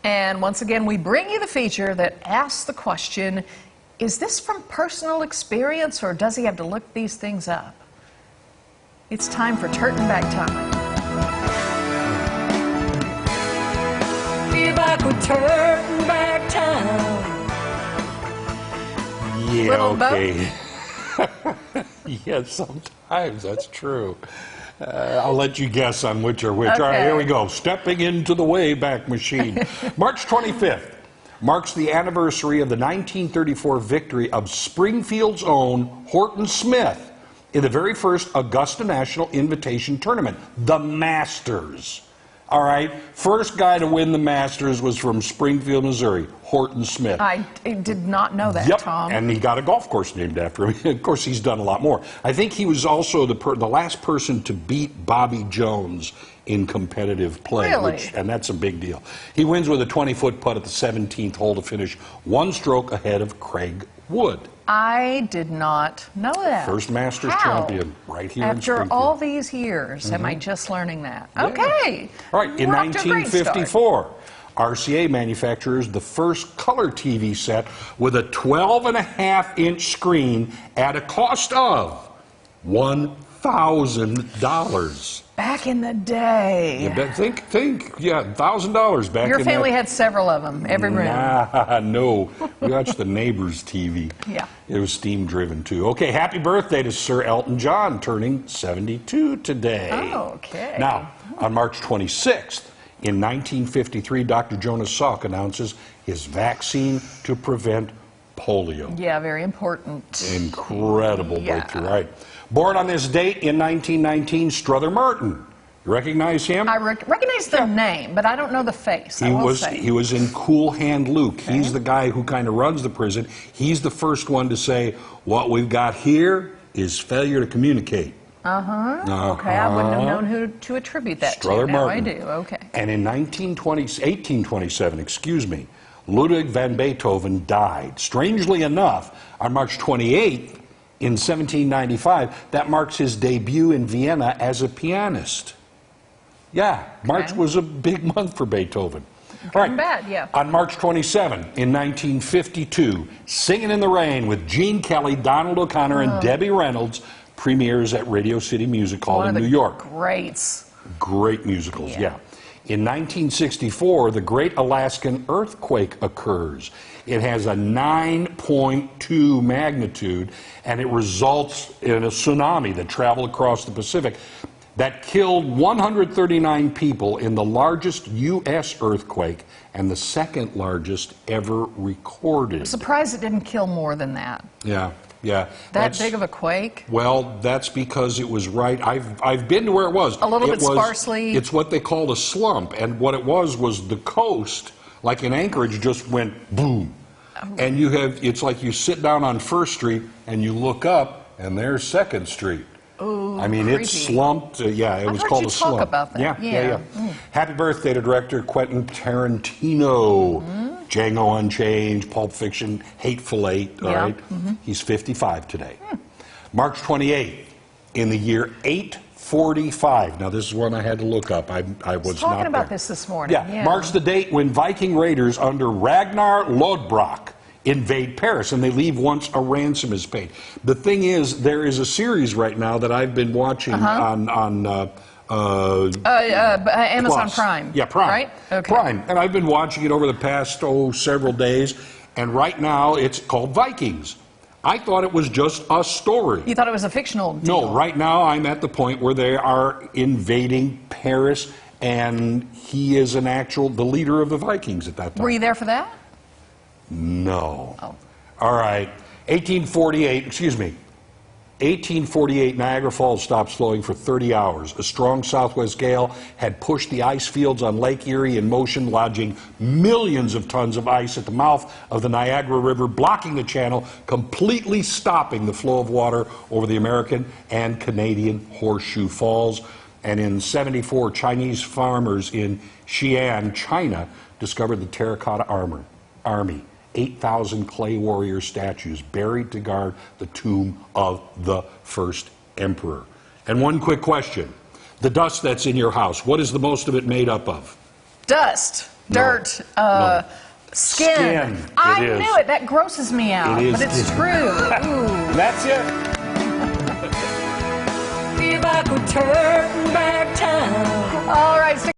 And once again, we bring you the feature that asks the question, is this from personal experience or does he have to look these things up? It's time for Trtan Bag Time. Be back with Trtan Bag Time. Yeah, Little okay. Yeah, sometimes that's true. I'll let you guess on which are which. Okay. All right, here we go. Stepping into the Wayback Machine. March 25th marks the anniversary of the 1934 victory of Springfield's own Horton Smith in the very first Augusta National Invitation Tournament, the Masters. All right, first guy to win the Masters was from Springfield, Missouri, Horton Smith. I did not know that, yep. Tom. And he got a golf course named after him. Of course, he's done a lot more. I think he was also the last person to beat Bobby Jones in competitive play. Really? And that's a big deal. He wins with a 20-foot putt at the 17th hole to finish one stroke ahead of Craig Wood. I did not know that. First Masters How? champion right here in After Springfield. all these years, am I just learning that? Yeah. Okay. All right, in We're off to a great start. 1954, RCA manufactures the first color TV set with a 12.5-inch screen at a cost of $1,000. Back in the day. Yeah, think, yeah, $1,000 back Your in family that. had several of them, every room. Nah, no. We watched the neighbor's TV. Yeah. It was steam driven too. Okay, happy birthday to Sir Elton John, turning 72 today. Oh, okay. Now, on March 26th, in 1953, Dr. Jonas Salk announces his vaccine to prevent polio. Yeah, very important. Incredible Yeah. breakthrough, right? Born on this date in 1919, Strother Martin. You recognize him? I recognize the name, but I don't know the face. He was in Cool Hand Luke. Okay. He's the guy who kind of runs the prison. He's the first one to say, what we've got here is failure to communicate. Okay, I wouldn't have known who to attribute that Strother to. Now I Martin. do. Okay. And in 1827, Ludwig van Beethoven died. Strangely enough, on March 28th, in 1795, that marks his debut in Vienna as a pianist. Yeah, March was a big month for Beethoven. Good and bad, yeah. On March 27, in 1952, Singing in the Rain with Gene Kelly, Donald O'Connor, and Debbie Reynolds premieres at Radio City Music Hall in New York. Greats. Great musicals, yeah. In 1964, the Great Alaskan Earthquake occurs. It has a 9.2 magnitude, and it results in a tsunami that traveled across the Pacific that killed 139 people in the largest U.S. earthquake and the second largest ever recorded. I'm surprised it didn't kill more than that. Yeah. Yeah, That big of a quake? Well, that's because it was right. I've been to where it was. A little bit sparsely. It's what they called a slump, and what it was the coast, like in Anchorage, just went boom. Oh. And it's like you sit down on First Street and you look up, and there's Second Street. Ooh, I mean, creepy. it slumped. Yeah, it was called a slump. I've heard you talk about that. Yeah. Happy birthday to director Quentin Tarantino. Django Unchained, Pulp Fiction, Hateful Eight. All right, he's 55 today. March 28th, in the year 845. Now, this is one I had to look up. I was talking not about there. this morning. Yeah, marks the date when Viking raiders under Ragnar Lodbrok invade Paris, and they leave once a ransom is paid. The thing is, there is a series right now that I've been watching on Amazon Plus. Prime. Yeah, Prime. Right? Okay. Prime. And I've been watching it over the past, several days, and right now it's called Vikings. I thought it was just a story. You thought it was a fictional deal? No, right now I'm at the point where they are invading Paris, and he is the leader of the Vikings at that time. Were you there for that? No. Oh. All right. 1848, Niagara Falls stops flowing for 30 hours. A strong southwest gale had pushed the ice fields on Lake Erie in motion, lodging millions of tons of ice at the mouth of the Niagara River, blocking the channel, completely stopping the flow of water over the American and Canadian Horseshoe Falls. And in 74, Chinese farmers in Xi'an, China, discovered the terracotta army. 8,000 clay warrior statues buried to guard the tomb of the first emperor. And one quick question. The dust that's in your house, what is the most of it made up of? Dust. dirt, No. skin. Skin. I It is. knew it. That grosses me out, It is. but it's true. Ooh. That's it. If I could turn back